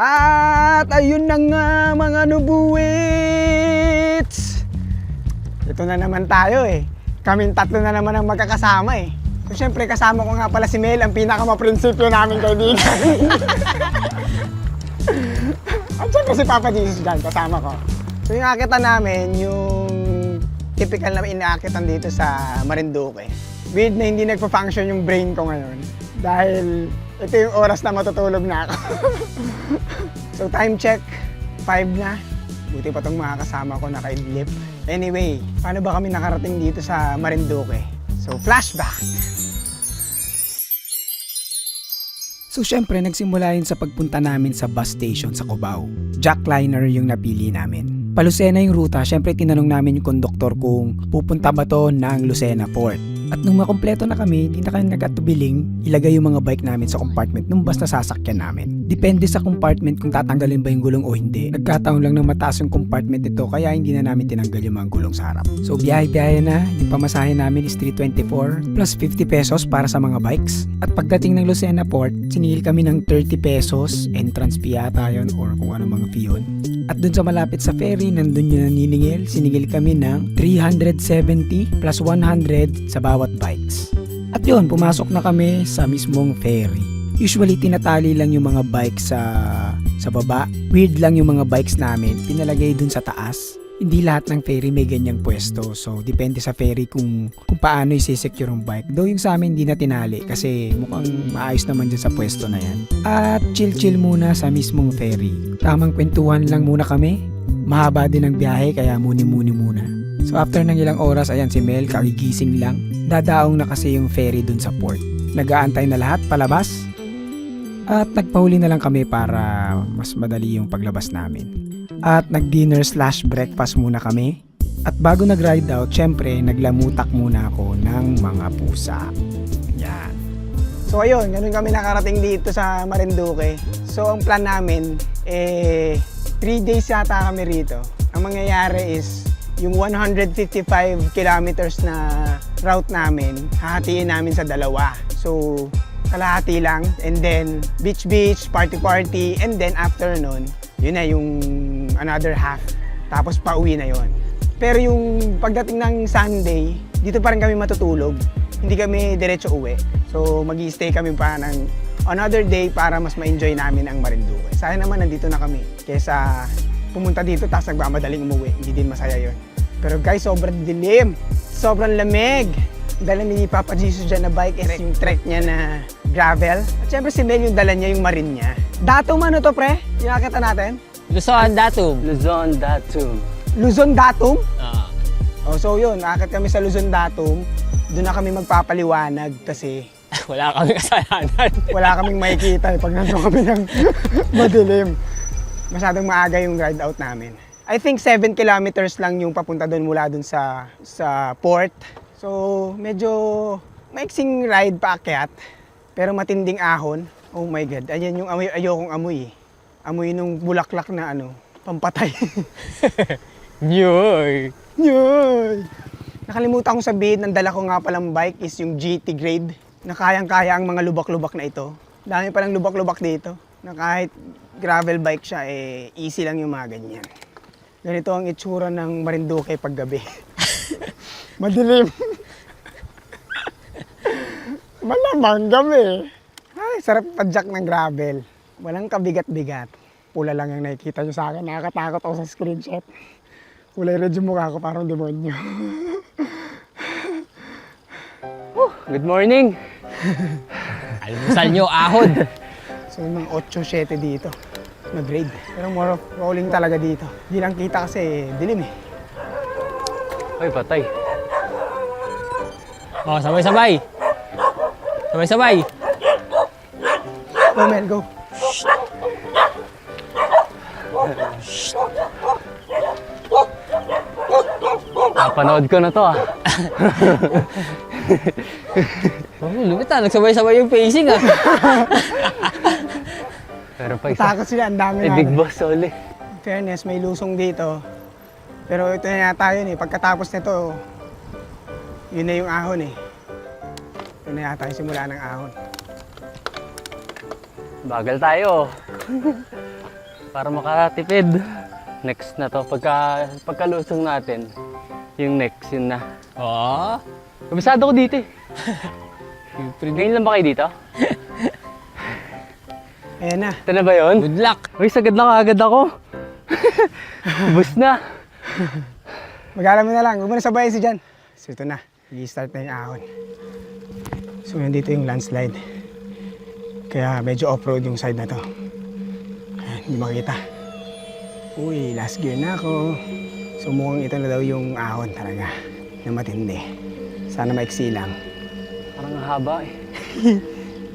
At ayun na nga mga nubuwits! Ito na naman tayo eh. Kaming tatlo na naman ang magkakasama eh. So syempre kasama ko nga pala si Mel, ang pinakamaprinsipyo namin kaibigan. At syempre si Papa Jesus dyan, kasama ko. So yung akitan namin, yung typical na inaakitan dito sa Marinduque. Weird na hindi nagpa-function yung brain ko ngayon. Dahil ito yung oras na matutulog na ako. So time check, 5 na. Buti pa itong mga kasama ko nakaidlip. Anyway, paano ba kami nakarating dito sa Marinduque? So flashback! So syempre nagsimula yun sa pagpunta namin sa bus station sa Cubao. Jackliner yung napili namin. Pa-Lucena yung ruta, syempre tinanong namin yung konduktor kung pupunta ba to ng Lucena Port. At nung makompleto na kami, hindi na kami nag-atubiling ilagay yung mga bike namin sa compartment nung bus na sasakyan namin. Depende sa compartment kung tatanggalin ba yung gulong o hindi. Nagkataon lang na mataas yung compartment nito kaya hindi na namin tinanggal yung mga gulong sa harap. So biyahe-biyahe na, yung pamasahe namin is 324 plus 50 pesos para sa mga bikes. At pagdating ng Lucena Port, siningil kami ng 30 pesos, entrance fee yata yun or kung ano mga fee yun. At dun sa malapit sa ferry, nandun yung naniningil, siningil kami ng 370 plus 100 sa bawat bikes. At yun, pumasok na kami sa mismong ferry. Usually, tinatali lang yung mga bikes sa baba. Weird lang yung mga bikes namin, pinalagay dun sa taas. Hindi lahat ng ferry may ganyang pwesto. So, depende sa ferry kung paano i-secure yung bike. Though yung sa amin hindi na tinali kasi mukhang maayos naman dyan sa pwesto na yan. At chill-chill muna sa mismong ferry. Tamang kwentuhan lang muna kami. Mahaba din ang biyahe kaya muni-muni muna. So, after ng ilang oras, ayan si Mel, kagigising lang. Dadaong na kasi yung ferry dun sa port. Nag-aantay na lahat palabas. At nagpahuli na lang kami para mas madali yung paglabas namin. At nag-dinner / breakfast muna kami. At bago nag-ride out, syempre naglamutak muna ako ng mga pusa. Yan. So ayun, ganun kami nakarating dito sa Marinduque. So ang plan namin, 3 days yata kami rito. Ang mangyayari is, yung 155 kilometers na route namin, hahatiin namin sa dalawa. So kalahati lang, and then beach, party, and then after nun, yun na yung another half. Tapos pauwi na yon. Pero yung pagdating ng Sunday, dito pa rin kami matutulog. Hindi kami diretso uwi. So mag-i-stay kami pa ng another day para mas ma-enjoy namin ang Marinduque. Sayang naman nandito na kami. Kesa pumunta dito tapos nagmamadaling umuwi. Hindi din masaya yon. Pero guys, sobrang dilim. Sobrang lamig. Dala ni Papa Jesus dyan na bike is yung trek niya na gravel. At syempre si Mel yung dala niya, yung marine niya. Datum ano to pre? Yung nakita natin? Luzon Datum. Luzon Datum. Luzon Datum? Oo. Oh, so yun, nakakit kami sa Luzon Datum. Doon na kami magpapaliwanag kasi Wala kami kasalanan. wala kaming makikita pag nandun kami ng madilim. Masyadong maaga yung ride out namin. I think 7 kilometers lang yung papunta doon mula doon sa port. So medyo maiksing ride paakyat, pero matinding ahon. Oh my God, ayan yung amoy, ayokong amoy eh. Amoy nung bulaklak na pampatay. Nyoy. Nyoy! Nakalimutan kong sabihin, ang dala ko nga palang bike is yung GT grade na kayang-kaya ang mga lubak-lubak na ito. Dami palang lubak-lubak dito na kahit gravel bike siya, easy lang yung mga ganyan. Ganito ang itsura ng Marinduque paggabi. Madilim. Malamang gabi. Ay, sarap padjak ng gravel. Walang kabigat-bigat. Pula lang yung nakikita nyo sa akin. Nakakatakot ako sa screenshot. Kulay red yung mukha ko, parang demonyo. Good morning. Almusal nyo, ahon. So, yung mga 8-7 dito na grade. Pero more of rolling talaga dito. Di lang kita kasi dilim eh. Ay, patay. Oh, sabay-sabay. Sabay-sabay. Go, Mel, go. Napanood ko na to ah. Oh, lumit ah. Nagsabay-sabay yung pacing ah. Pero pa isa. Takot sila, ang dami Eh, big namin. boss ulit. In fairness, may lusong dito. Pero ito na yata yun eh. Pagkatapos nito, yun na yung ahon eh. Ito na yata yung simula ng ahon. Bagal tayo. Para makatipid. Next na to. Pagkalusong natin, yung next, yun na. Oo. Kabisado ko dito eh. Ngayon lang ba kayo dito? Ayan na. Ito na ba yun? Good luck. Uy, sagad na kaagad ako. Bus na. Mag-alam mo na lang, huwag mo na sabayan si Jan. So ito na, i-start na yung ahon. So nandito yung landslide. Kaya medyo off-road yung side na to. Ayan, hindi makita. Uy, last gear na ako. So mukhang ito na daw yung ahon talaga. Na matindi. Sana maiksi lang. Parang haba eh.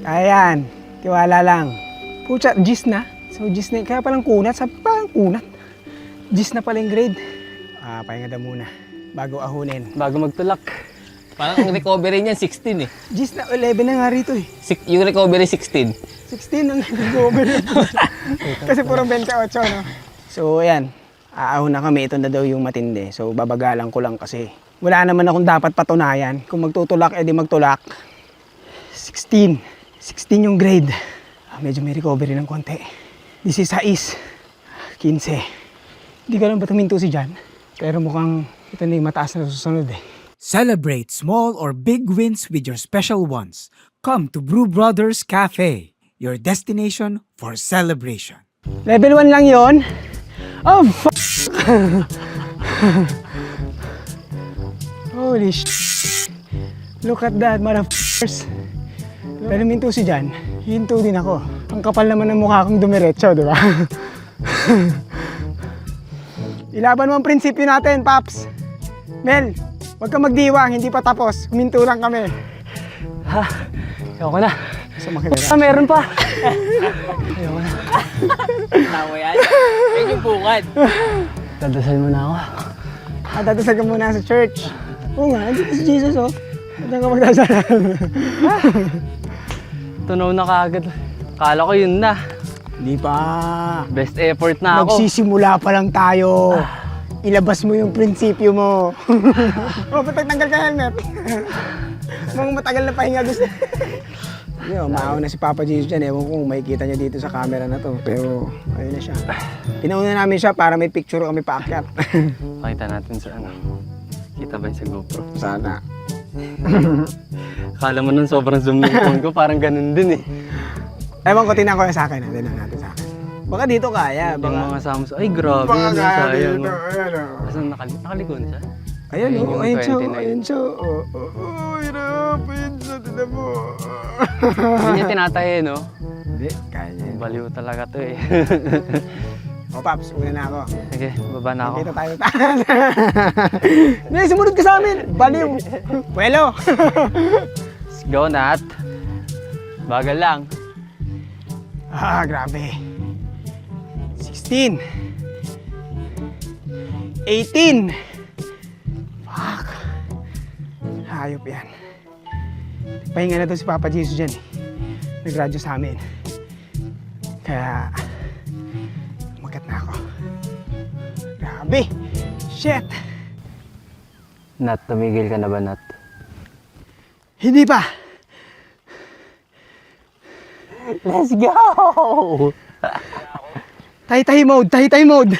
Ayan, tiwala lang. Pucha, gis na. So gis na, kaya palang kunat. Sabi parang kunat. Gis na pala yung grade. Pahinga daw muna. Bago ahunin. Bago magtulak. Parang ang recovery niyan 16 eh. Gis na, 11 na nga rito eh. Yung recovery 16. 16 ang nag-over. Kasi purong 28, no? So, ayan. Aahon na kami. Ito na daw yung matindi. So, babagalan ko lang kasi wala naman akong dapat patunayan. Kung magtutulak, edi magtulak. 16. 16 yung grade. Medyo may recovery ng konti. 16. 15. Hindi ko alam ba't huminto si Jan. Pero mukhang ito na yung mataas na susunod eh. Celebrate small or big wins with your special ones. Come to Brew Brothers Cafe, your destination for celebration. Level 1 lang yon. Oh, holy shit. Look at that, motherfuckers. Pero minto si Jan, hinto din ako. Ang kapal naman ng mukha kong dumiretso, di ba? Ilaban mo ang prinsipyo natin, Paps. Mel, huwag ka magdiwang, hindi pa tapos. Huminto lang kami. Ha? Ayoko na. Sumakit na. Meron pa. Ayoko na. Tama yan. Yan yung bukad. Dadasal mo na ako. Dadasal ka muna sa church. Oo nga, andito si Jesus, oh. Diyan ka magdasal. Tunaw na kaagad. Kala ko yun na. Hindi pa. Best effort na ako. Magsisimula pa lang tayo. Ilabas mo yung prinsipyo mo. Oh, ba't nagtanggal ka helmet? Mga matagal na pahinga gusto. Yo, maaw na si Papa Jesus dyan. Ewan kung makikita niya dito sa camera na to. Pero ayun na siya. Pinauna namin siya para may picture kami paakyat. Pakita natin sa ano. Kita ba yun sa GoPro? Sana. Kala mo nun sobrang zoom yung phone ko. Parang ganun din eh. Ewan ko, tingnan ko yung sa akin. Tingnan natin sa akin. Baka dito kaya. Yung Baka, mga Samsung. Ay, grabe. baka Ano, kaya sayang. dito. oh. Ayan, oh. Basta nakaligo na siya. Ayun, Ayun oh, yung ayun siya, 29. ayun siya. Oh, hirap, ayun siya, tignan mo. Hindi niya tinatahe, no? Hindi, kaya niya. Baliw talaga to eh. O, Paps, una na ako. Sige, baba na ako. Kita tayo taas. Hindi, sumunod ka sa amin. Baliw. Puelo. Let's go, Nat. Bagal lang. Grabe. 16. 18. Fuck. Hayop yan. Pahinga na to si Papa Jesus dyan eh. Nag-radyo sa amin. Kaya, umagat na ako. Grabe. Shit. Nat, tumigil ka na ba, Nat? Hindi pa. Let's go! Tahi-tahi mode, tahi-tahi mode.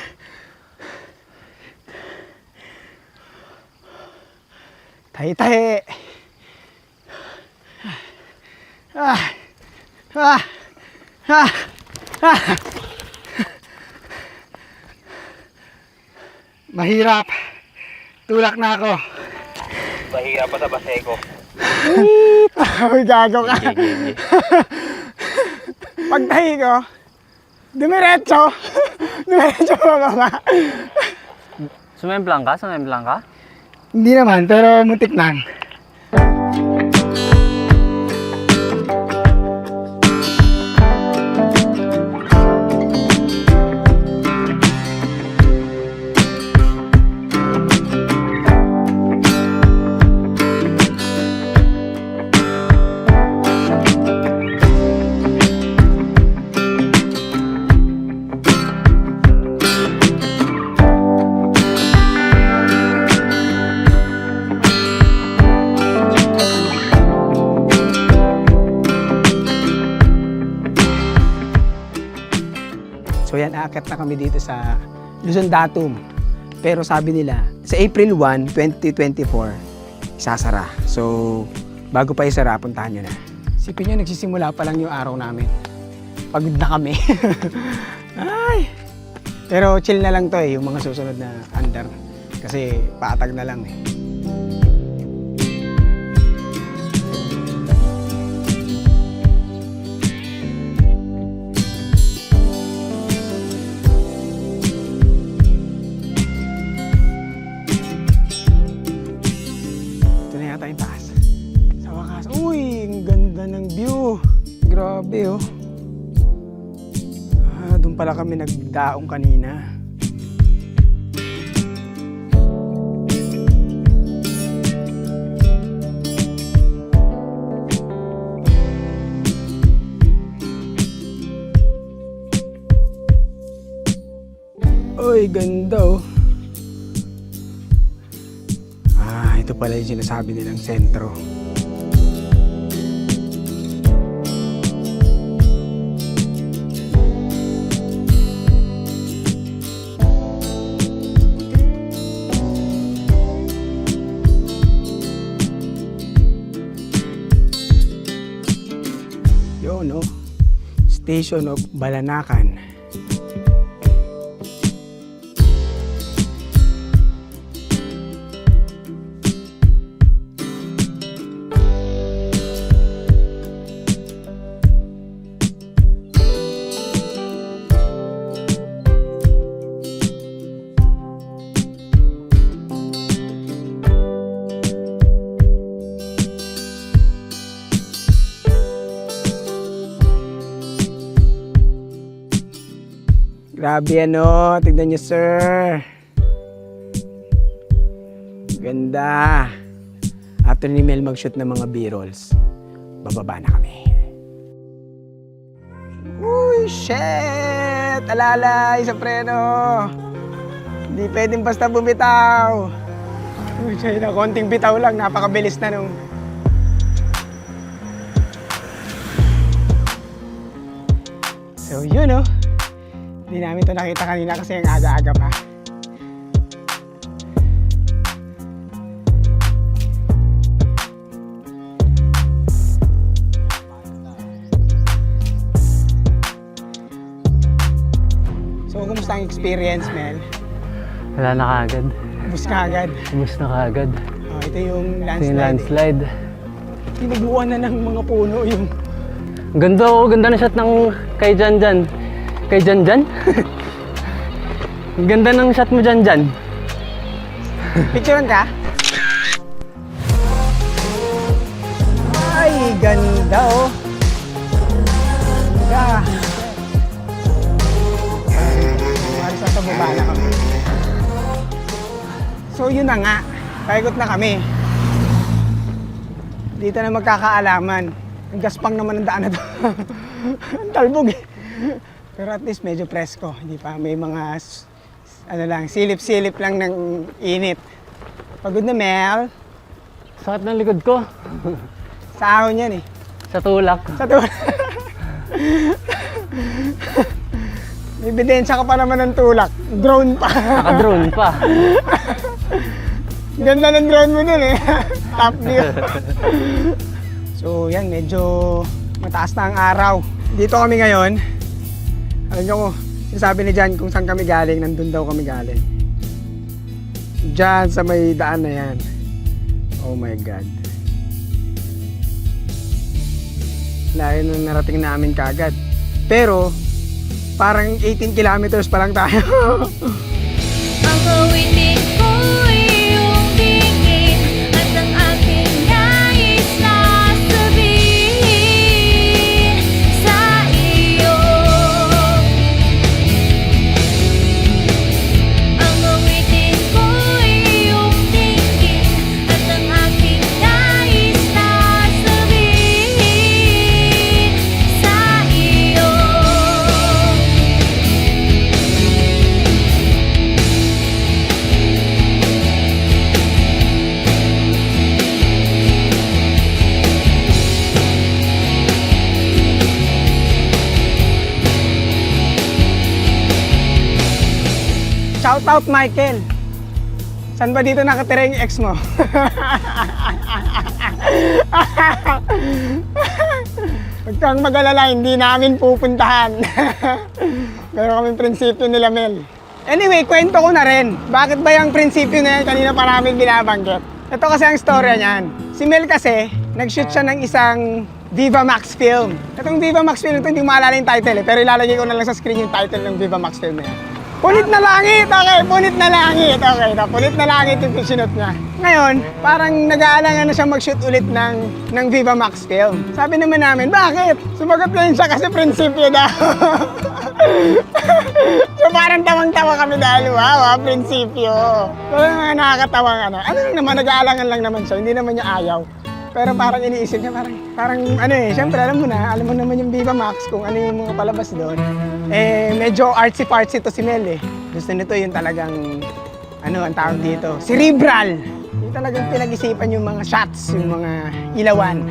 Tahi-tahi. Ah. Ah. Ah. Ah. Mahirap. Tulak na ako. Mahirap pa sa Baseco. Uy, gago ka. Pagtahi ko, dumiretso. Dumiretso bababa. Sumemplang ka? Sumemplang ka? Hindi naman, pero muntik lang. Naakit na kami dito sa Luzon Datum. Pero sabi nila, sa April 1, 2024, isasara. So, bago pa isara, puntahan nyo na. Sipin nyo, nagsisimula pa lang yung araw namin. Pagod na kami. Ay! Pero chill na lang to eh, yung mga susunod na andar. Kasi paatag na lang eh. Ito na yata yung taas. Sa wakas, uy, ang ganda ng view. Grabe oh. Doon pala kami nagdaong kanina. Uy, ganda oh. Ito pala yung sinasabi nilang sentro. Yun, no? Station of Balanacan. Grabe ano, tignan niyo sir. Ganda. After ni Mel mag-shoot ng mga B-rolls, bababa na kami. Uy, shit! Alalay sa preno. Hindi pwedeng basta bumitaw. Uy, na konting bitaw lang, napakabilis na nung. So yun oh. Hindi namin ito nakita kanina kasi ang aga-aga pa. So, kumusta ang experience, Mel? Wala na kaagad. Ubus ka agad. Ubus na kaagad. Oh, ito yung Ito landslide. yung landslide. Tinagbuan na ng mga puno yung... Ganda oh, ganda na shot ng kay Janjan. Kay Janjan? Ang ganda ng shot mo Janjan. Picturean ka? Ay, ganda oh. Ganda. Maris sa baba na kami. So yun na nga, paikot na kami. Dito na magkakaalaman. Ang gaspang naman ang daan na to. Ang talbog eh. Pero at least medyo presko. Hindi pa may mga ano lang, silip-silip lang ng init. Pagod na Mel. Sakit ng likod ko. Sa ahon yan eh. Sa tulak. Sa tulak. May ebidensya ka pa naman ng tulak. Drone pa. Naka-drone pa. Ganda ng drone mo dun eh. Top view. So yan, medyo mataas na ang araw. Dito kami ngayon. Alam nyo ko, sinasabi ni Jan kung saan kami galing, nandun daw kami galing. Diyan sa may daan na yan. Oh my God. Layo nung narating namin kagad. Pero, parang 18 kilometers pa lang tayo. Ang awitin ko iyong tingin at ang aking nais na sabihin sa iyo. Ang awitin ko iyong tingin at ang aking nais na sabihin sa iyo. Shout out, Michael. Saan ba dito nakatira yung ex mo? Huwag kang mag-alala, hindi namin pupuntahan. Pero kaming prinsipyo nila, Mel. Anyway, kwento ko na rin. Bakit ba yung prinsipyo na yan kanina paraming binabanggit? Ito kasi ang storya niyan. Si Mel kasi, nag-shoot siya ng isang Viva Max film. Itong Viva Max film ito, hindi ko maalala yung title pero ilalagay ko na lang sa screen yung title ng Viva Max film na yan. Punit na langit! Okay, punit na langit! Okay, punit na langit yung sinut niya. Ngayon, parang nag-aalangan na siya mag-shoot ulit ng Viva Max film. Sabi naman namin, bakit? Sumagot na yun siya kasi prinsipyo daw. So parang tawang-tawa kami dahil, wow, prinsipyo. So mga nakakatawang ano lang naman, nag-aalangan lang naman siya, hindi naman niya ayaw. Pero parang iniisip niya, parang ano syempre alam mo naman yung Viva Max kung ano yung mga palabas doon. Medyo artsy-fartsy to si Mel Gusto nito yung talagang, ang tawag dito, cerebral. Yung talagang pinag-isipan yung mga shots, yung mga ilawan.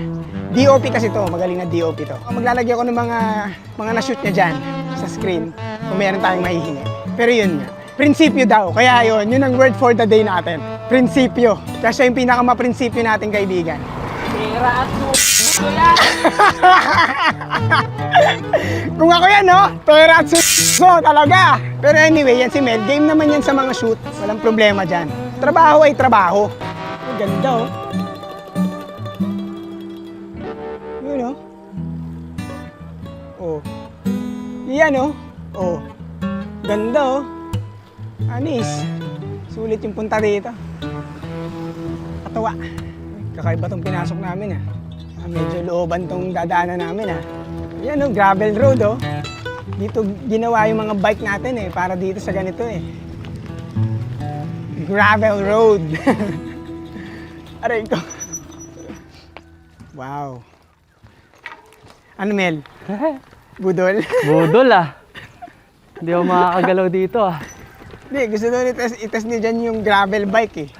DOP kasi to, magaling na DOP to. Maglalagay ako ng mga na-shoot niya dyan sa screen kung meron tayong mahihingi. Pero yun nga, prinsipyo daw. Kaya yun ang word for the day natin. Prinsipyo. Kasi yung pinakamaprinsipyo nating kaibigan. Pera at Kung ako yan, no? Pera at talaga. Pero anyway, yan si Mel. Game naman yan sa mga shoot. Walang problema dyan. Trabaho ay trabaho. Ang ganda, oh. Yun, oh. Oh. Yan, oh. Oh. Ganda, oh. Anis. Sulit yung punta dito. Katawa. Kakaiba tong pinasok namin, medyo looban tong dadaanan namin, Yan, gravel road, Dito ginawa yung mga bike natin, para dito sa ganito, Gravel road. Aray ko. Wow. Ano, Mel? Budol? Budol Hindi ako makakagalaw dito Hindi, gusto doon itas niyo dyan yung gravel bike,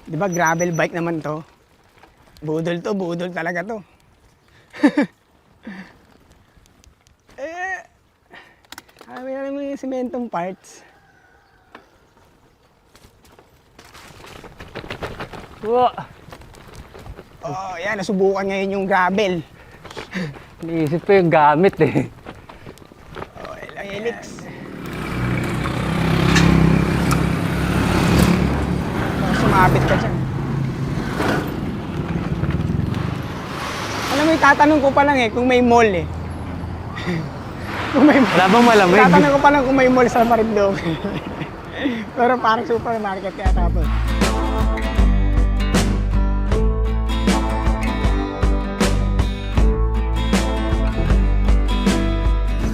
Di ba gravel bike naman to? Budol talaga to. May naman yung sementong parts. Wow. Oh, yan, nasubukan ngayon yung gravel. Naisip ko yung gamit Oh, ilang helix. Sumapit ka dyan. Alam mo, itatanong ko pa lang kung may mall kung may mall. Wala bang malamig? Itatanong ko pa lang kung may mall sa Marinduque. Pero parang supermarket kaya tapos.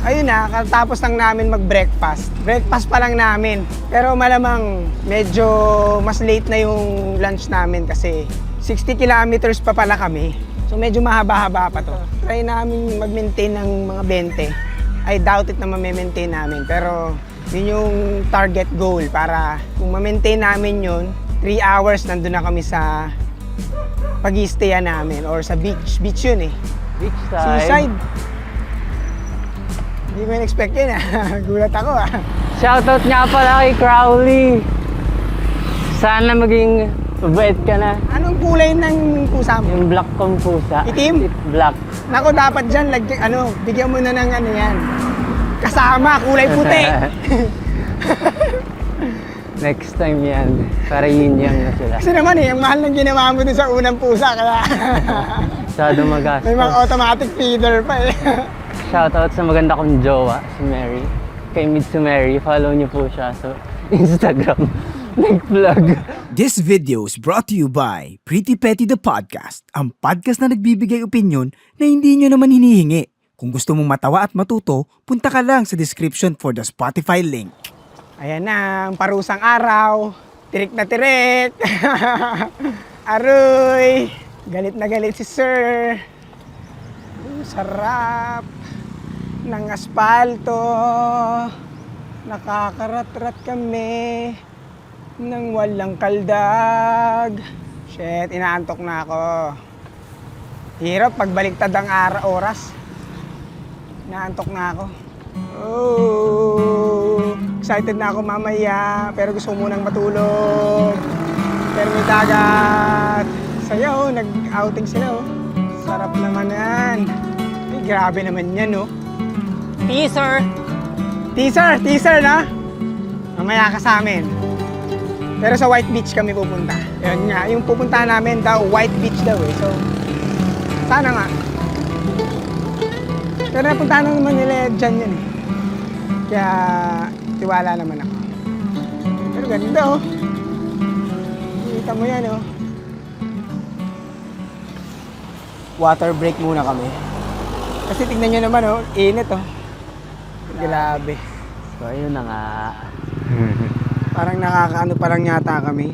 Ayun katapos lang namin mag-breakfast. Breakfast pa lang namin. Pero malamang medyo mas late na yung lunch namin kasi 60 kilometers pa pala kami. So medyo mahaba-haba pa to. Try namin mag-maintain ng mga 20. I doubt it na ma-maintain namin. Pero yun yung target goal para kung ma-maintain namin yun, 3 hours nandun na kami sa pag-i-stayan namin or sa beach. Beach yun Beach Seaside. Hindi ko in-expect yun Gulat ako Shoutout nga pala kay Crowley. Sana maging mabait ka na. Anong kulay ng pusa mo? Yung black kong pusa. Itim? Black. Nako, dapat dyan, bigyan mo na ng yan. Kasama, kulay puti. Next time yan. Para yin-yang na sila. Kasi naman ang mahal ng ginawa mo dun sa unang pusa, kaya Masyado magastos. may mga automatic feeder pa Shoutout sa maganda kong jowa, si Mary. Kay Mitsumary, follow niyo po siya sa Instagram. Nag-vlog. This video is brought to you by Pretty Petty the Podcast, ang podcast na nagbibigay opinyon na hindi nyo naman hinihingi. Kung gusto mong matawa at matuto, punta ka lang sa description for the Spotify link. Ayan na, ang parusang araw. Tirik na tirik. Aroy. Galit na galit si Sir. Sarap ng aspalto. Nakakarat-rat kami nang walang kaldag. Shit, inaantok na ako. Hirap pagbaliktad ang oras. Inaantok na ako. Oh, Excited na ako mamaya, pero gusto ko munang matulog. Pero may dagat. Saya oh, nag-outing sila oh. Sarap naman yan. Ay, grabe naman yan oh. Teaser! Teaser na. Mamaya ka sa amin. Pero sa White Beach kami pupunta. Yun nga, yung pupuntahan namin daw, White Beach daw eh. So, sana nga. Pero napuntahan naman nila dyan yun eh. Kaya, tiwala naman ako. Pero ganda oh. Kita mo yan oh. Water break muna kami. Kasi tignan nyo naman oh, init oh. Grabe. So, ayun na nga. Parang nakakaano pa lang yata kami.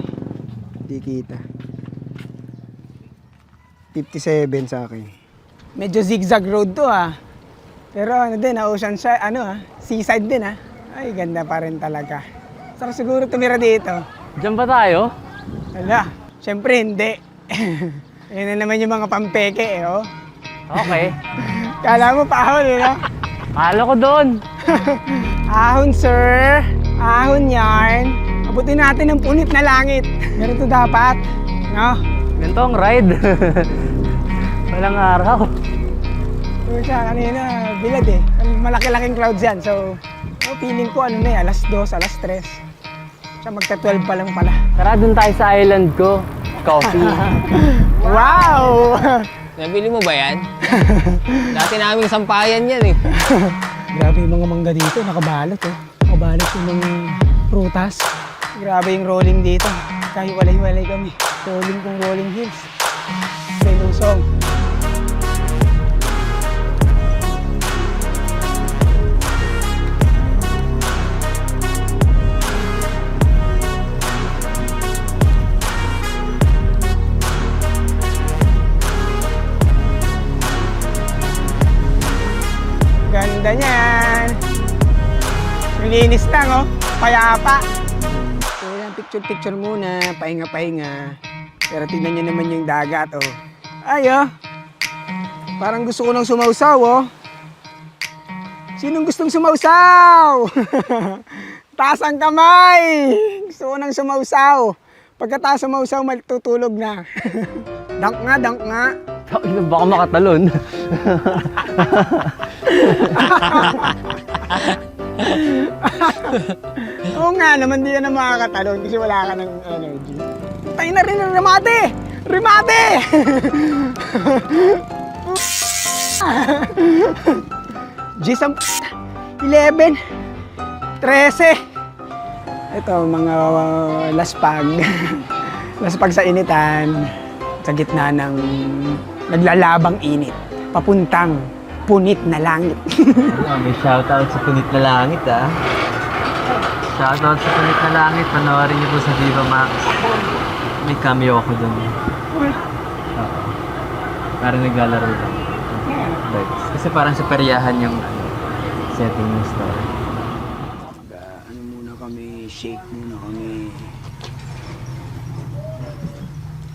Hindi kita. 57 sa akin. Medyo zigzag road to ah. Pero ano din, ocean side, seaside din ah. Ay, ganda pa rin talaga. Saka siguro tumira dito. Diyan ba tayo? Wala, syempre hindi. Yan na naman yung mga pampeke eh, oh. Okay. Kala mo paahon eh, no? Kala ko doon. Ahon, sir. Ahon yarn. Abutin natin ng punit na langit. Ganito dapat, no? Ganito ang ride. Walang araw. Yung siya kanina, bilad eh. Malaki-laking clouds yan. So, feeling ko ano na eh, alas 2, alas 3. Siya magta-12 pa lang pala. Tara, dun tayo sa island ko. Coffee. Wow! Nabili mo ba yan? Dati naming sampayan yan eh. Grabe yung mga mangga dito, nakabalot eh. Nakabalot yung mga prutas. Grabe yung rolling dito. Kahit walay-walay kami. Rolling kong rolling hills. Sa Lusong. Ganda niyan. Linis lang oh. Payapa. So yan, picture muna. Pahinga-pahinga. Pero tingnan niyo naman yung dagat oh. Ay oh. Parang gusto ko nang sumausaw oh. Sinong gustong sumausaw? Taas ang kamay. Gusto ko nang sumausaw. Pagkataas sumausaw, matutulog na. Dunk nga. Baka makatalon. Oo nga naman, di ka na makakatalon kasi wala ka ng energy. Tayo na rin ang remate! Remate! G10, 11, 13. Ito, mga laspag. Laspag sa initan. Sa gitna ng naglalabang init. Papuntang punit na langit. May shoutout sa Punit na Langit ah. Shoutout sa Punit na Langit. Panoorin niyo po sa Viva Max. May cameo ako doon. Oo. Parang naglalaro lang. Kasi parang sa peryahan yung setting ng story. Ano muna kami, shake muna kami.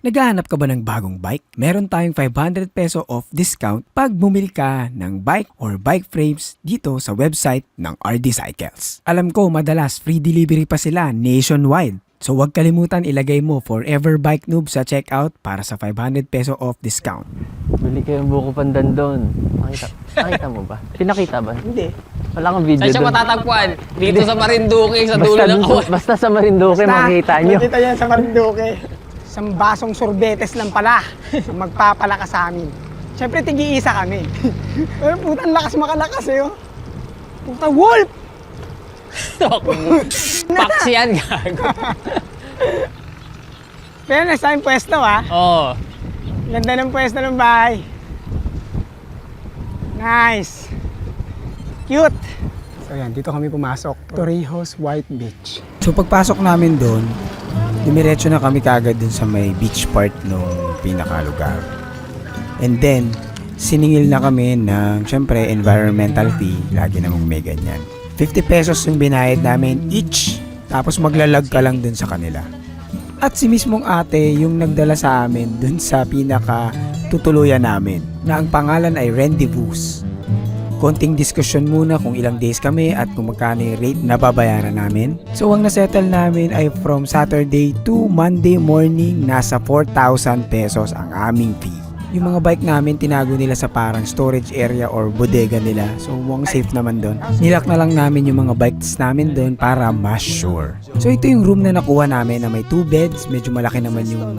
Naghahanap ka ba ng bagong bike? Meron tayong 500 peso off discount pag bumili ka ng bike or bike frames dito sa website ng RD Cycles. Alam ko madalas free delivery pa sila nationwide. So huwag kalimutan ilagay mo Forever Bike Noob sa checkout para sa 500 peso off discount. Bili kayo ng buko pandan doon. Nakita mo ba? Pinakita ba? Hindi. Wala kang video Saan siya doon. matatagpuan? Dito sa Marinduque, sa dulo ng kawan. Basta sa Marinduque makikita nyo. Makikita yan sa Marinduque. Isang basong sorbetes lang pala ang magpapalakas sa amin. Siyempre, tigi-isa kami. Pero putang lakas makalakas eh. Oh. Puta, wolf! Pax yan, gago. Pero nasa tayong pwesto ah. Oo. Ganda ng pwesto ng bahay. Nice. Cute. So yan, dito kami pumasok. Torrijos White Beach. So pagpasok namin doon, dumiretso na kami kagad dun sa may beach part nung pinakalugar. And then, siningil na kami ng, syempre, environmental fee. Lagi namang may ganyan. 50 pesos yung binayad namin each. Tapos maglalag ka lang dun sa kanila. At si mismong ate yung nagdala sa amin dun sa pinaka tutuluyan namin na ang pangalan ay Rendezvous. Konting diskusyon muna kung ilang days kami at kung magkano yung rate na babayaran namin. So ang nasettle namin ay from Saturday to Monday morning, nasa 4,000 pesos ang aming fee. Yung mga bike namin, tinago nila sa parang storage area or bodega nila. So mukhang safe naman doon. Nilak na lang namin yung mga bikes namin doon para mas sure. So ito yung room na nakuha namin na may 2 beds. Medyo malaki naman yung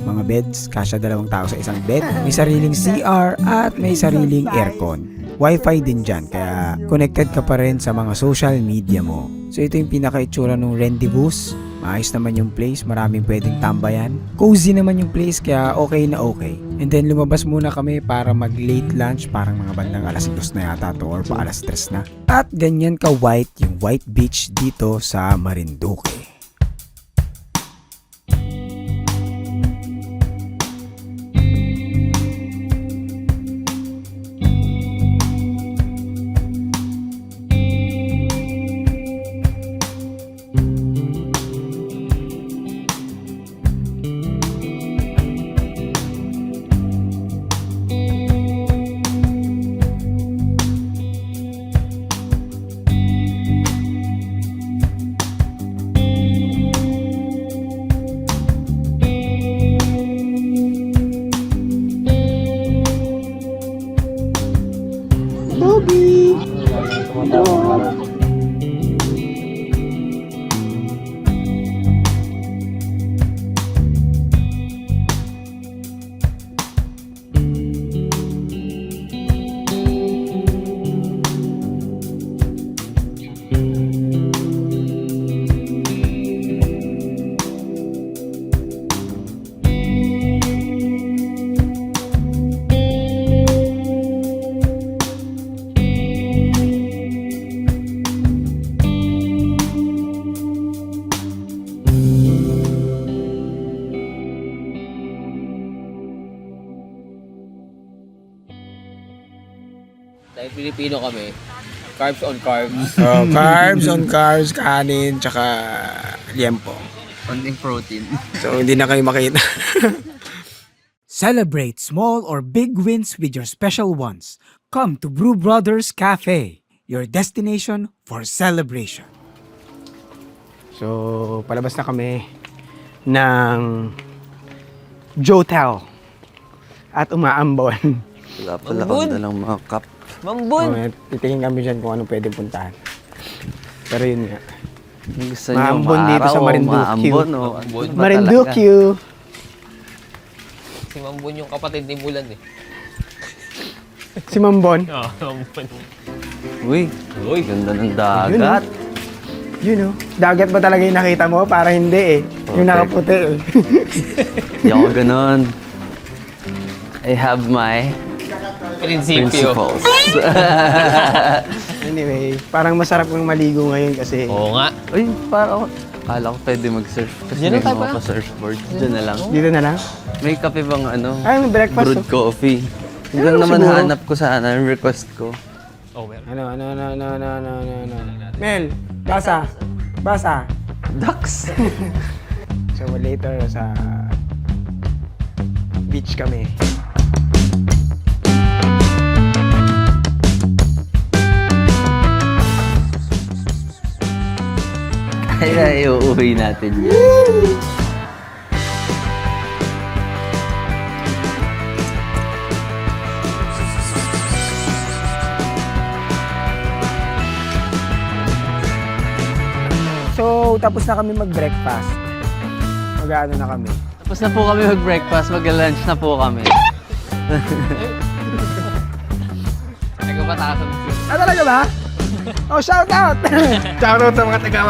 mga beds. Kasya 2 tao sa isang bed. May sariling CR at may sariling aircon. Wi-Fi din dyan, kaya connected ka pa rin sa mga social media mo. So ito yung pinaka-itsura ng Rendezvous. Maayos naman yung place, maraming pwedeng tambayan. Cozy naman yung place, kaya okay na okay. And then lumabas muna kami para mag-late lunch, parang mga bandang alas 2 na yata to or pa alas 3 na. At ganyan ka-white yung White Beach dito sa Marinduque. Dahil Pilipino kami, carbs on carbs. Oh, carbs on carbs, kanin, tsaka liempo. Konting protein. So hindi na kayo makita. Celebrate small or big wins with your special ones. Come to Brew Brothers Cafe, your destination for celebration. So, palabas na kami ng Jotel at umaambon. Wala pala akong dalang mga cup. Mambun! Titingin kami dyan kung anong pwede puntahan. Pero yun nga. Gusto Maambon dito sa Marinduque. Maambon o. Marinduque! Si Mambun yung kapatid ni Bulan eh. Si Mambon. Oo, Mambun. Uy, ganda ng dagat. You know, dagat ba talaga yung nakita mo? Para hindi eh. Yung Okay. nakaputi eh. Hindi ako ganon. I have my Prinsipyo. principles. Anyway, parang masarap ng maligo ngayon kasi Oo nga. Uy, parang akala ko pwede mag-surf. Kasi Diyan may na tayo mga pa. pa-surfboard. Diyan na lang. dito na lang. May kape bang ano? Ay, may breakfast. Brewed coffee. Yung Ano naman siguro? hanap ko sana, yung request ko. Oh, meron. Ano. Mel, basa. Basa. Ducks! So later sa beach kami. Ay, uuwi natin yan. So, tapos na kami mag-breakfast. Mag-ano na kami. Tapos na po kami mag-breakfast, mag-lunch na po kami. Nagkabatasan. Ah, talaga ba? Oh, shout out! shout out sa mga taga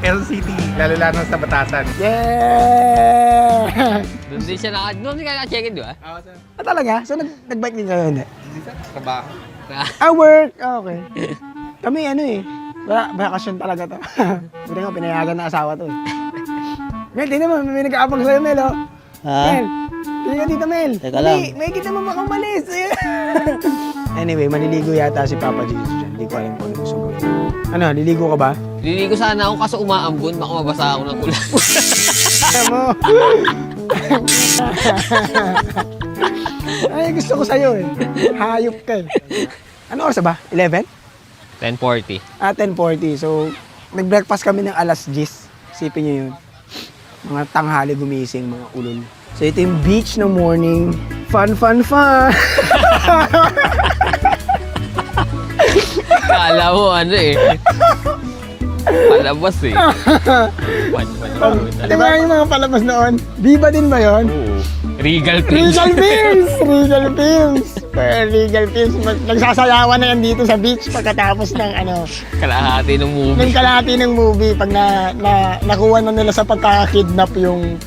Quezon City, lalo sa Batasan. Yeah! Doon din siya doon din ka naka-check-in, di ba? Ah, talaga? So, nag-bike din kayo, hindi? Trabaho. Work! Ah, okay. Kami, ano eh. Bakasyon talaga to. Buti nga, pinayagan na asawa to eh. Mel, di naman, may nag-aapag sa'yo, Mel, oh. Ha? Mel, hindi ka dito, Mel. Teka lang. May kita mo makamalis. Anyway, maliligo yata si Papa Jesus dyan. Hindi ko alam kung ano gusto gawin. Ano, liligo ka ba? Liligo sana ako kaso umaambon, baka mabasa ako ng ulan. Alam mo. Ay, gusto ko sa'yo eh. Hayop ka eh. Ano oras ba? 11? 10:40. 10:40. So, nag-breakfast kami ng alas 10. Isipin nyo yun. Mga tanghali gumising, mga ulol. So, ito yung beach ng morning. Fun, fun, fun! Kala mo ano eh. Palabas eh. Di ba yung mga palabas noon? Viva din ba yun? Regal Films. Regal Films! Regal Films! Regal Films. Nagsasayawan na yan dito sa beach pagkatapos ng Kalahati ng movie. ng kalahati ng movie pag nakuha na nila sa pagkakidnap yung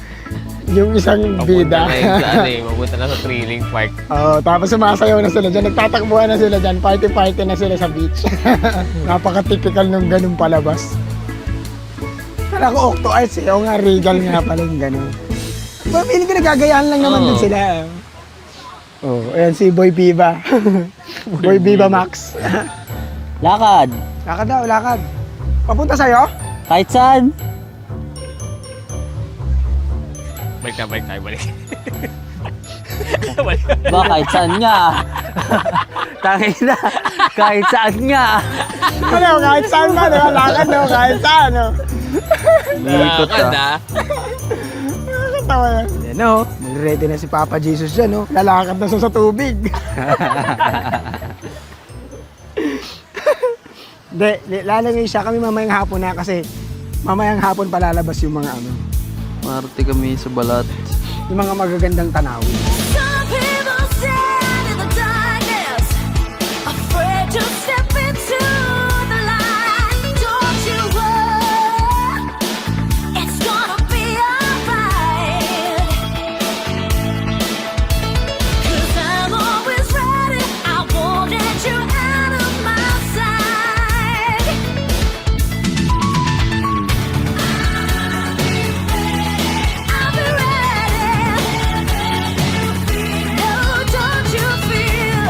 isang bida. Mapunta na sa thrilling park. Oh, tapos sumasayaw na sila dyan. Nagtatakbuhan na sila dyan. Party-party na sila sa beach. Napaka-typical nung ganun palabas. Kala ko Octo Arts eh. O nga, Regal nga pala yung ganun. Well, feeling ko nagagayaan lang naman din sila. Oh, ayan si Boy Viva. Boy Viva Max. Lakad! Lakad daw, lakad. Papunta sa'yo? Kahit saan! Balik tayo, balik. Ba, kahit saan nga! Tangin na! Kahit saan nga! Ano, kahit saan ba? Diba? Lakad no, kahit saan. No? Likot Lakad ka. ah. Nakakatawa yan. Yan o, mag-ready na si Papa Jesus dyan o. Lalakad na siya sa tubig. Hindi, lalangay siya. Kami mamayang hapon na kasi mamayang hapon palalabas yung mga Marte kami sa balat. yung mga magagandang tanawin. Some people stand in the darkness, afraid to step into the light. Don't you worry, it's gonna be alright. 'Cause I'm always ready, I won't let you out of my sight. I'll be ready. No, don't you feel?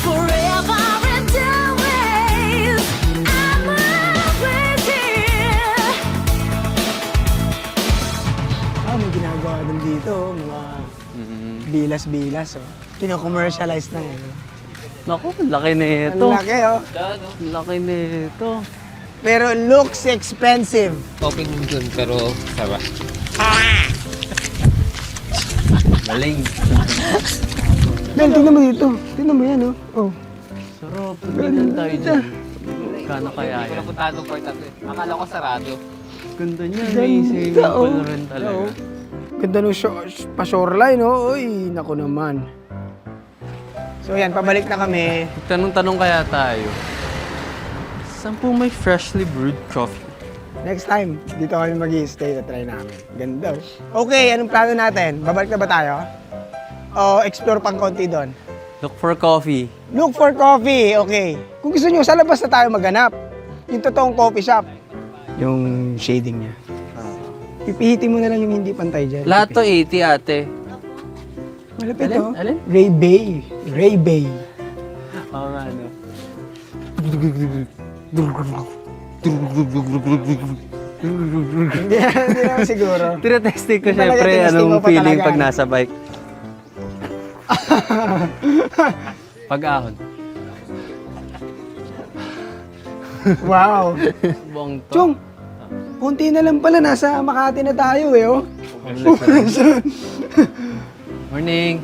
Forever and always, I'm always here. May ginagawa din dito, mga bilas-bilas. Kino-commercialize na eh. Naku, laki na Ang ito. laki oh. Laki na ito. Pero looks expensive. Open yung dun, pero sarap. Galing. Mel, tingnan mo dito. Tingnan mo yan oh. Oh. Sarap. Tingnan tayo dyan. Kano kaya yan? Pinapuntahan ng part natin. Akala ko sarado. Ganda niya. May swimming pool rin talaga. Ganda nung pa-shoreline, oh. Uy, naku naman. So yan, pabalik na kami. Tanong-tanong kaya tayo. Saan po may freshly brewed coffee? Next time, dito kami mag-i-stay na try namin. Ganda. Okay, anong plano natin? Babalik na ba tayo? O explore pang konti doon? Look for coffee. Look for coffee, okay. Kung gusto nyo, sa labas na tayo maghanap. Yung totoong coffee shop. Yung shading niya. Pipihitin mo na lang yung hindi pantay dyan. Lahat to 80 ate. Malapit Alin? oh. Alin? Ray Bay. Ray Bay. Oo nga, no. Hindi naman siguro. Tinetesting ko Talaga, syempre tinesting mo anong pa feeling talaga, pag ano? nasa bike. Pag-ahon. Wow. Buong to. Chong, punti na lang pala. Nasa Makati na tayo eh oh. Morning.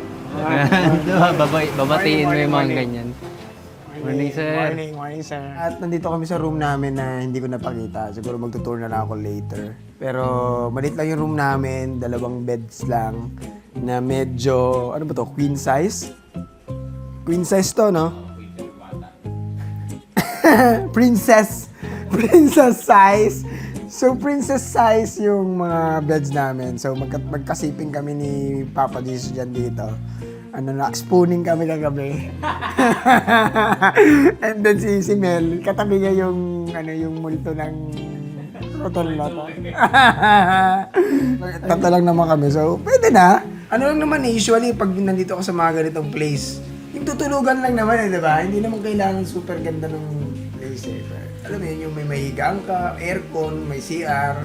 Babatiin mo yung mga ganyan. Morning, sir. Morning, sir. At nandito kami sa room namin na hindi ko napakita. Siguro magtutour na lang ako later. Pero maliit lang yung room namin. 2 beds lang. Na medyo, ano ba to? Queen size? Queen size to, no? Princess size. So, princess size yung mga beds namin. So, magkasiping kami ni Papa Jesus dyan dito. Spooning kami kagabi. And then si Mel, katabi niya yung multo ng hotel na to. Tatlo lang naman kami. So, pwede na. Ano lang naman usually pag nandito ako sa mga ganitong place, yung tutulugan lang naman di ba? Hindi naman kailangan super ganda ng place eh. Alam mo yun, yung may mahigaan ka, aircon, may CR.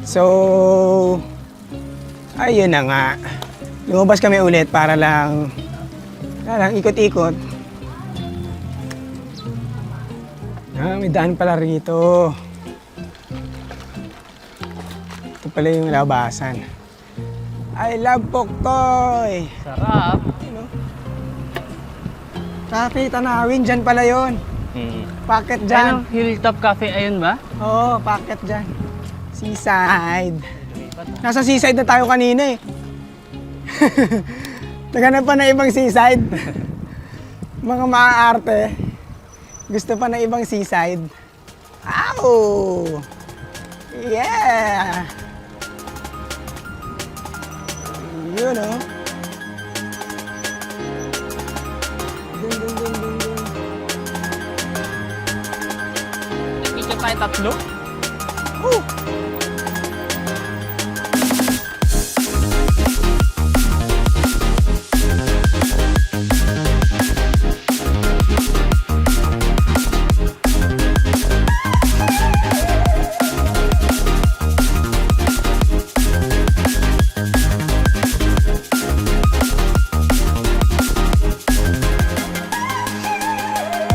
So, ayun na nga. Lumabas kami ulit para lang Kaya lang, ikot-ikot. May daan pala rito. Ito pala yung labasan. I love Poktoy! Sarap. Cafe Tanawin, dyan pala yun. Packet Ano? dyan. Hilltop Cafe, ayun ba? Oo, packet dyan. Seaside. Nasa seaside na tayo kanina eh. Naghanap pa na ibang seaside. Mga maaarte. Gusto pa na ibang seaside. Ow! Yeah! Yun oh. Dun, dun, dun, dun, dun. Picture tayo tatlo? Woo!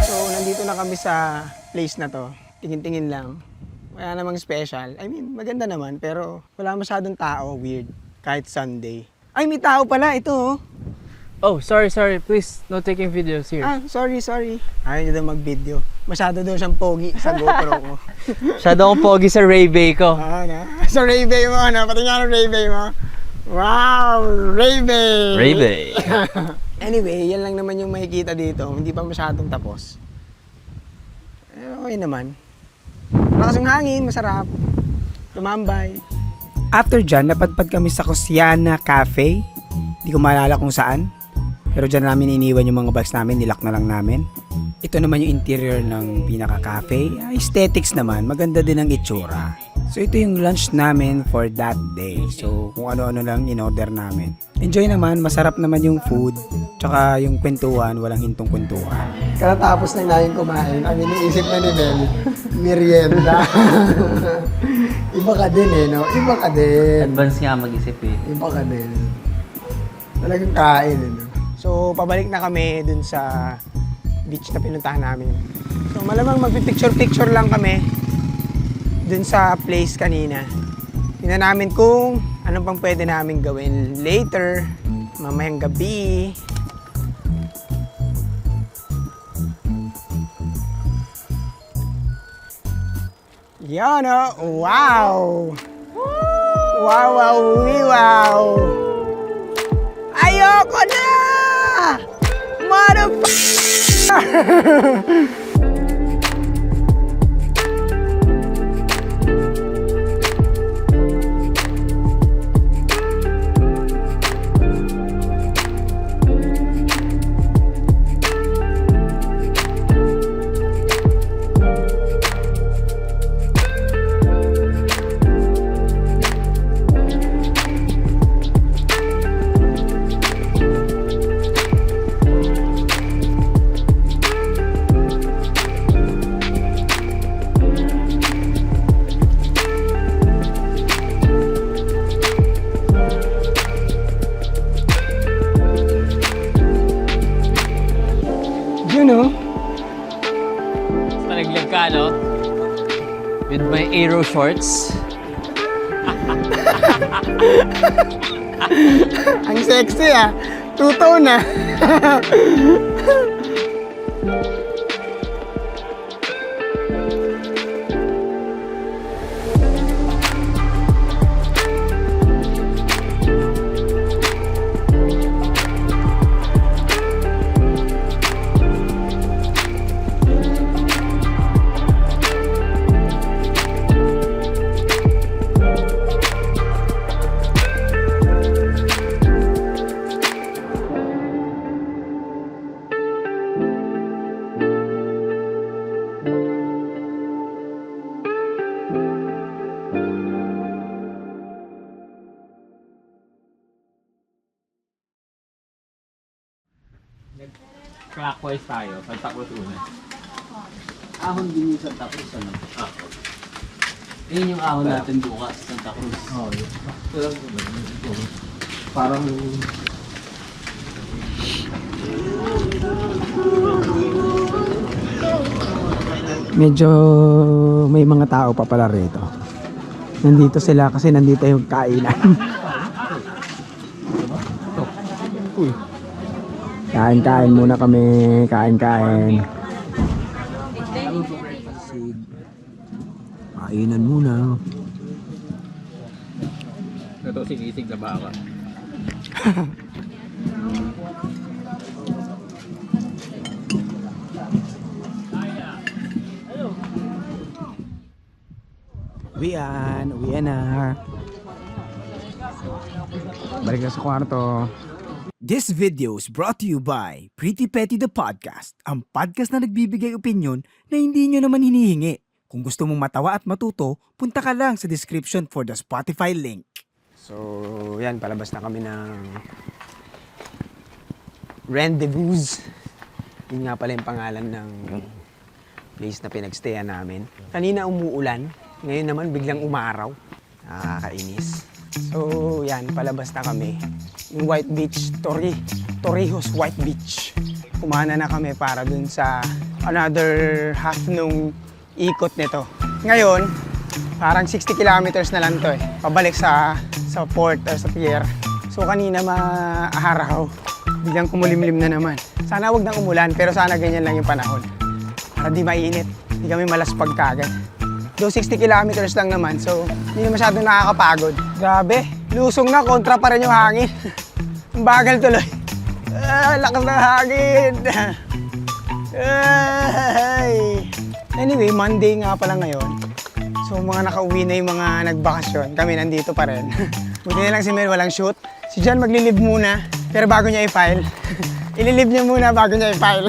So, nandito na kami sa place na to. Tingin-tingin lang. Wala namang special. I mean, maganda naman, pero wala masyadong tao. Weird. Kahit Sunday. Ay, may tao pala. Ito, oh. Oh, sorry. Please, no taking videos here. Ah, sorry. Ayaw niyo daw mag-video. Masyado daw siyang pogi sa GoPro ko. Masyado akong pogi sa Ray-Bay ko. Ah, na. Sa Ray-Bay mo, ano? Pati nga ng Ray-Bay mo. Wow! Ray-Bay! Ray-Bay. Anyway, yan lang naman yung makikita dito. Hindi pa masyadong tapos. Okay naman. Malakas yung hangin, masarap. Tumambay. After dyan, napadpad kami sa Cosiana Cafe. Hindi ko maalala kung saan. Pero dyan namin iniwan yung mga bags namin, nilock na lang namin. Ito naman yung interior ng pinaka-cafe. Aesthetics naman, maganda din ang itsura. So ito yung lunch namin for that day. So kung ano-ano lang in-order namin. Enjoy naman, masarap naman yung food. Tsaka yung kwentuhan, walang hintong kwentuhan. Katatapos na namin kumain, ang iniisip na ni Mel, merienda. Iba ka din eh, no? Iba ka din. Advance nga mag-isip eh. Iba ka din. Talagang kain, no? So, pabalik na kami dun sa beach na pinuntahan namin. So, malamang magpipicture-picture lang kami dun sa place kanina. Tingnan namin kung ano pang pwede namin gawin later, mamayang gabi. Yan, oh. Wow! Wow! Ayoko na! Motherfucker! Yun, oh. Talaglag ka, no? With my aero shorts. Ang sexy, ah. Two-tone, ah. Clockwise tayo, pagtakot una. Ahon din yung Santa Cruz, ano? Yun yung ahon natin bukas, Santa Cruz. Oo, parang Medyo may mga tao pa pala rito. Nandito sila kasi nandito yung kainan. Kain-kain muna kami. Kain-kain. Kainan muna. Ito sinisig na baka. Uwian na. Balik na sa kwarto. This video is brought to you by Pretty Petty the Podcast, ang podcast na nagbibigay opinyon na hindi nyo naman hinihingi. Kung gusto mong matawa at matuto, punta ka lang sa description for the Spotify link. So, yan, palabas na kami ng Rendezvous. Yun nga pala yung pangalan ng place na pinagstayan namin. Kanina umuulan, ngayon naman biglang umaraw. Nakakainis. So, yan, palabas na kami. Yung White Beach, Torrijos White Beach. Kumana na kami para dun sa another half nung ikot nito. Ngayon, parang 60 kilometers na lang to eh. Pabalik sa port or sa pier. So kanina maaharaw. Biglang kumulimlim na naman. Sana wag nang umulan pero sana ganyan lang yung panahon. Para di mainit. Di kami malaspag kagad. Though 60 kilometers lang naman so hindi na masyadong nakakapagod. Grabe. Lusong na, kontra pa rin yung hangin. Ang bagal tuloy. Lakas ng hangin. Anyway, Monday nga pala ngayon. So mga nakauwi na yung mga nagbakasyon. Kami nandito pa rin. Buti na lang si Mel walang shoot. Si John maglilib muna. Pero bago niya i-file. Ililib niya muna bago niya i-file.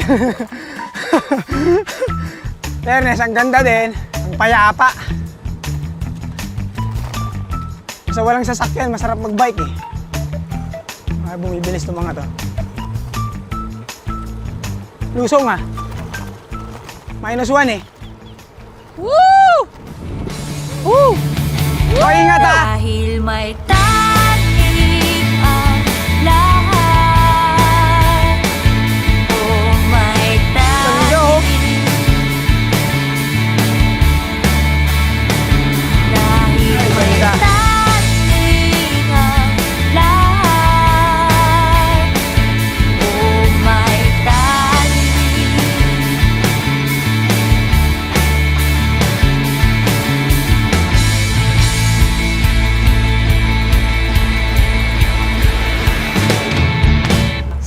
Fairness, ang ganda din. Ang payapa. Sa walang sasakyan, masarap mag-bike eh. Ay, bumibilis itong mga to. Lusong ah. -1 eh. Woo! Woo! O, ingat ah! Dahil may tanig ang lahat. Oh, may Ganda, oh. tanig. Dahil may ganda. tanig ang lahat. Oh, may tanig.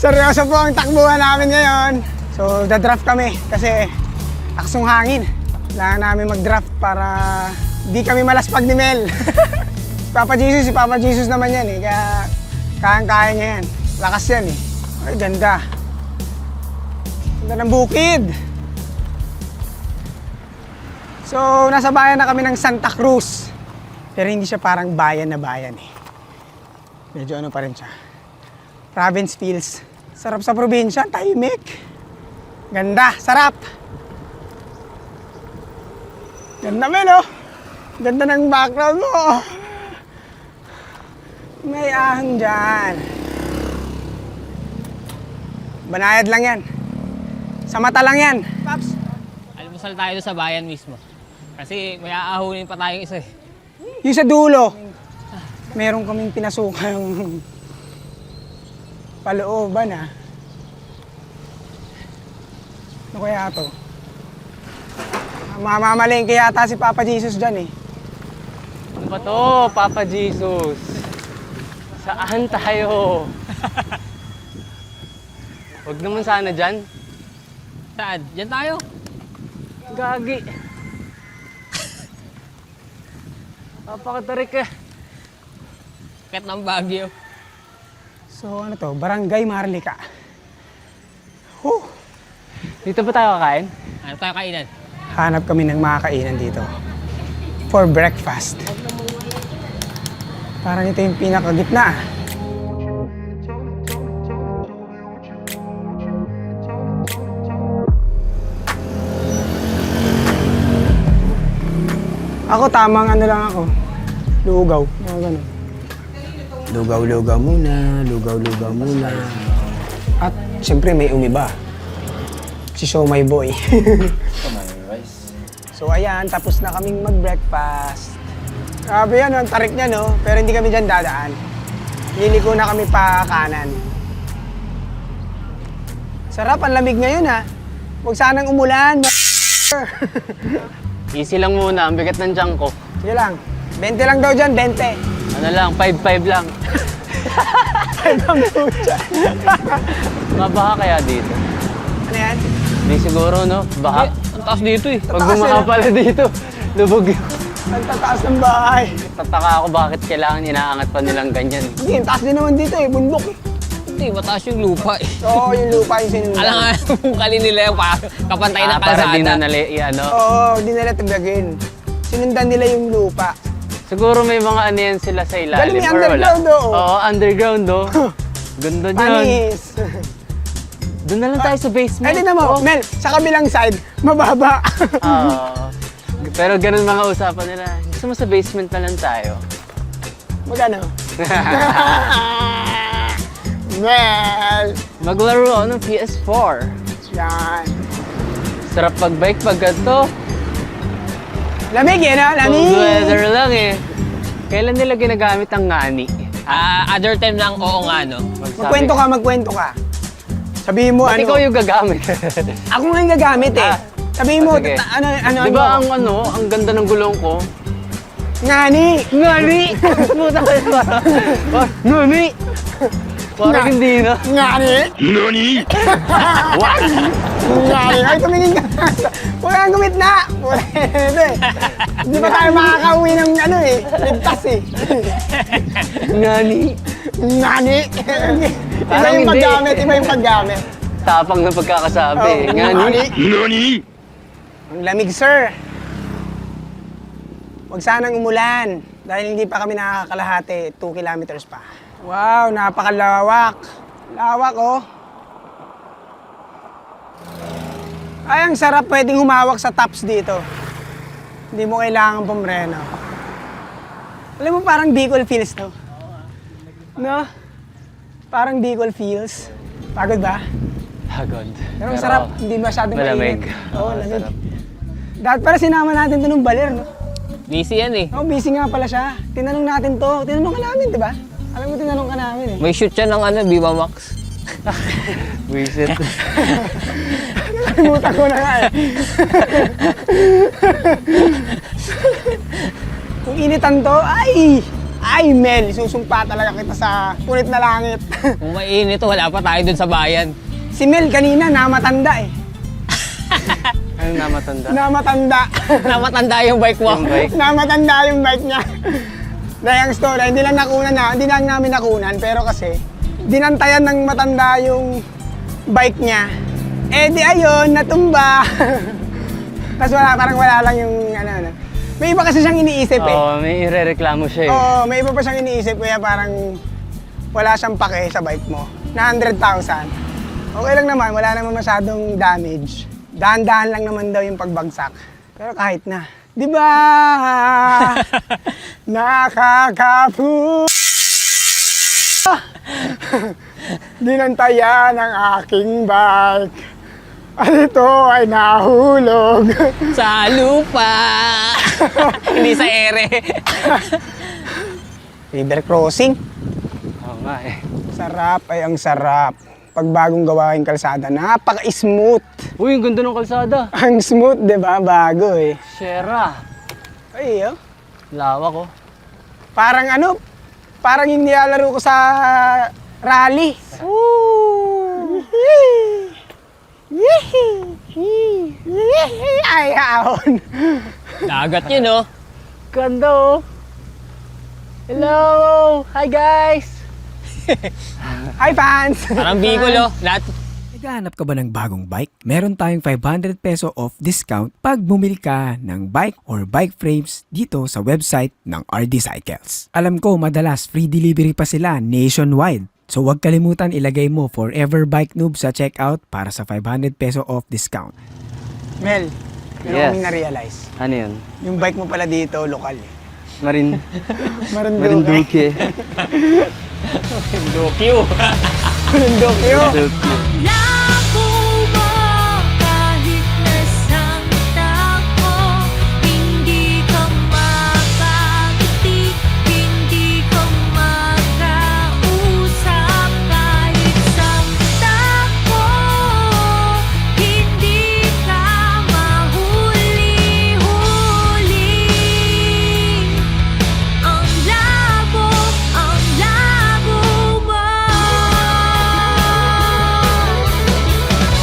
Seryoso po ang takbuhan namin ngayon. So, dadraft kami kasi lakas ng hangin. Kailangan namin mag-draft para di kami malaspag ni Mel. Si Papa Jesus naman yan eh. Kaya kayang-kaya niya yan. Lakas yan eh. Ay, ganda. Ganda ng bukid. So, nasa bayan na kami ng Santa Cruz. Pero hindi siya parang bayan na bayan eh. Medyo ano pa rin siya. Province feels. Sarap sa probinsya, tahimik. Ganda, sarap. Ganda Mel, oh. Ganda ng background mo. May ahon dyan. Banayad lang yan. Sa mata lang yan. Paps. Almusal tayo sa bayan mismo. Kasi may aahunin pa tayong isa eh. Yung sa dulo, meron kaming pinasukang palooban ah. Ano kaya to? Mamamalengke yata si Papa Jesus dyan eh. Ano ba to, Papa Jesus? Saan tayo? Huwag naman sana dyan. Saan? Diyan tayo. Gagi. Papakatarik ka. Kat ng Baguio. So ano to? Barangay Marlica. Dito ba tayo kakain? Ano tayo kainan? Hanap kami ng mga kainan dito. For breakfast. Parang ito yung pinakagitna. Ako tamang ano lang ako. Lugaw. Mga ganun. Lugaw-lugaw muna. Lugaw-lugaw muna. At Siyempre may umiba. Si Show My Boy. So ayan, tapos na kaming mag-breakfast. Grabe yan, ang tarik niya no, pero hindi kami dyan dadaan. Liliko na kami pa kanan. Sarap, ang lamig ngayon ha. Huwag sanang umulan. Easy lang muna, ang bigat ng tiyan ko. Sige lang, 20 lang daw dyan, 20. Ano lang, 5-5 lang. Ang pucha. Mabaha kaya dito? Ano yan? Hindi siguro, no? Baha. Ang taas dito eh. Pag Tataas bumaha eh. pala dito, lubog yun. Ang tataas ng bahay. Tataka ako bakit kailangan inaangat pa nilang ganyan. Hindi, ang taas din naman dito eh, bundok eh. Hindi, mataas yung lupa eh. Oo, yung lupa yung sinundan. Alam nga, yung kali nila yung kapantay na Para kalsada. di na ano. Oo, di nila tagagin. Sinundan nila yung lupa. Siguro may mga ano yan sila sa ilalim. Galing may or wala? underground, oo. Oo, underground, no? Ganda dyan. Panis. Doon na lang tayo sa basement. Ay, tignan mo, Oo. Mel, sa kabilang side, mababa. Pero ganun mga usapan nila. Gusto mo sa basement na lang tayo? Magano? Mel! Maglaro ako ng PS4. Yan. Sarap pag-bike pag ganito. Lamig eh, no? Lamig! Cold weather lang eh. Kailan nila ginagamit ang ngani? Other time lang, oo nga no. Magkwento ka. Sabihin mo, Ba't ano? ikaw yung gagamit? Ako nga yung gagamit eh. Ah. Sabihin mo, Sige. ano? Di ba ang ganda ng gulong ko? Ngani! Ngani! Puta ka Ngani! Parang hindi na. Ngani! Ngani! Ay, tumingin ka. Huwag kang gumit na! Pwede. Di ba tayo makakauwi ng ano eh? Ligtas eh. Ngani! Ngani! Iba Parang yung hindi. paggamit, iba yung paggamit. Tapang na pagkakasabi. Oh, Ngani! Ang lamig, sir. Huwag sanang umulan dahil hindi pa kami nakakalahati, 2 kilometers pa. Wow, napakalawak. Lawak, oh. Ay, ang sarap pwedeng humawak sa tops dito. Hindi mo kailangan pumreno. Alam mo, parang Bicol feels, no? No? Parang Bicol feels. Pagod ba? Pagod. Pero ang sarap, hindi masyadong malamig. mainit. Oo, lamig. sarap. Dapat pala sinama natin to nung baler, no? Busy yan eh. Oh, busy nga pala siya. Tinanong natin to. Tinanong ka namin, di ba? Alam mo, tinanong ka namin eh. May shoot siya ng ano, Viva Max. Wisit. Kalimutan ko na nga eh. Kung initan to, ay Mel, susumpa talaga kita sa punit na langit. Kung mainit to, wala pa tayo dun sa bayan. Si Mel kanina, namatanda eh. Anong namatanda? Namatanda. Namatanda yung bike mo. Yung bike. Namatanda yung bike niya. Dahil ang story, hindi lang namin nakunan, pero kasi dinantayan ng matanda yung bike niya. Eh di ayun, natumba. Tapos parang wala lang yung ano. May iba kasi siyang iniisip eh. Oo, may irereklamo siya eh. Oo, may iba pa siyang iniisip kaya parang wala siyang pake sa bike mo. Na 100,000. Okay lang naman, wala naman masyadong damage. Dahan-dahan lang naman daw yung pagbagsak. Pero kahit na. Di ba? Nakakapu. Dinantayan ang aking bike. At ito ay nahulog. Sa lupa. Hindi sa ere. River crossing. Oo nga eh. Sarap ay ang sarap. Pag bagong gawain kalsada, napaka-smooth. Uy, ang ganda ng kalsada. Ang smooth, di ba? Bago eh. Shera. Ay, oh. Lawak oh. Parang ano, parang yung nilalaro ko sa rally. Woo! Ay, ahon. Dagat yun oh. Ganda oh. Hello! Hi guys! Hi, fans! Parang Bicol oh. Lahat. Naghahanap ka ba ng bagong bike? Meron tayong 500 peso off discount pag bumili ka ng bike or bike frames dito sa website ng RD Cycles. Alam ko, madalas free delivery pa sila nationwide. So huwag kalimutan ilagay mo Forever Bike Noob sa checkout para sa 500 peso off discount. Mel, Yes. kaming na-realize. Ano yun? Yung bike mo pala dito, lokal eh. Marinduque. Dokyo. Bundokyo. Labo mo kahit nasang tako, hindi ka makagiti, hindi ka makausap kahit sang tako, hindi ka mahuli-huli. Ang labo mo. Ang labo mo kahit nasang tako, hindi ka makangiti,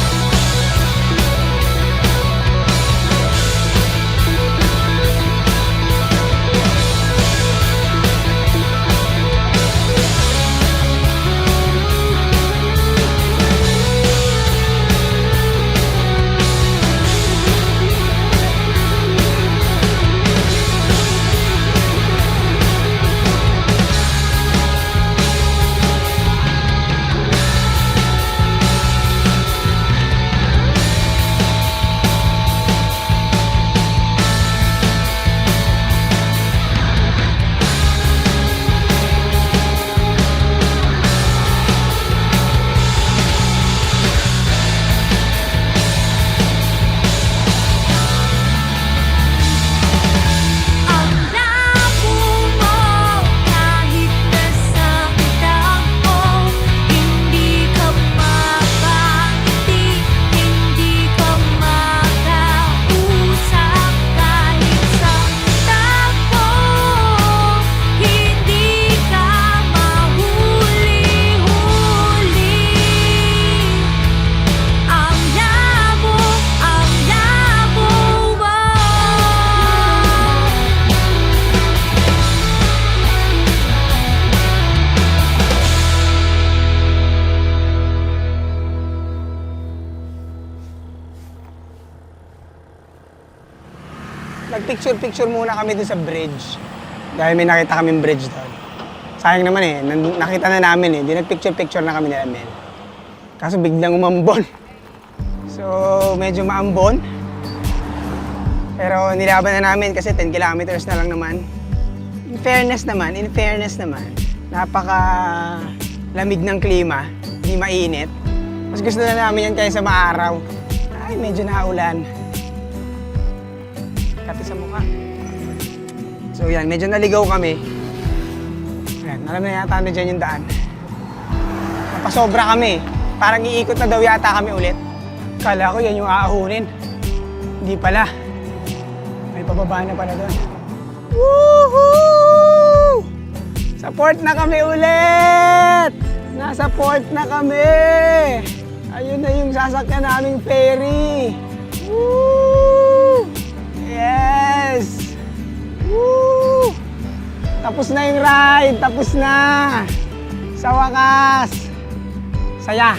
hindi ka makausap kahit sang tako, hindi ka mahuli-huli. Ang labo mo. Nagpicture-picture muna kami dun sa bridge. Dahil may nakita kaming bridge doon. Sayang naman eh, nakita na namin eh. Di nagpicture-picture na kami nila Mel. Kaso biglang umambon. So, medyo maambon. Pero nilaban na namin kasi 10 kilometers na lang naman. In fairness naman, napaka lamig ng klima, hindi mainit. Mas gusto na namin yan kaysa maaraw. Ay, medyo naulan. Kati sa mukha. So yan, medyo naligaw kami. Ayan, alam na yata na dyan yung daan. Napasobra kami. Parang iikot na daw yata kami ulit. Kala ko yan yung aahunin. Hindi pala. May pababa na pala doon. Woohoo! Sa port na kami ulit! Nasa port na kami! Ayun na yung sasakyan naming ferry. Woo! Yes! Woo! Tapos na yung ride! Tapos na! Sa wakas! Saya!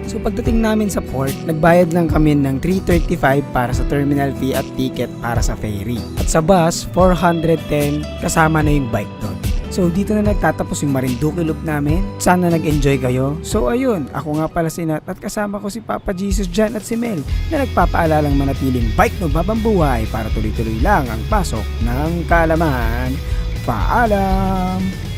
So pagdating namin sa port, nagbayad lang kami ng 335 para sa terminal fee at ticket para sa ferry. At sa bus, 410 kasama na yung bike doon. So dito na nagtatapos yung Marinduque Loop namin. Sana nag-enjoy kayo. So ayun, ako nga pala si Nat at kasama ko si Papa Jesus Jan at si Mel na nagpapaalalang manatiling bike magbabambuhay para tuloy-tuloy lang ang pasok ng kaalaman. Paalam!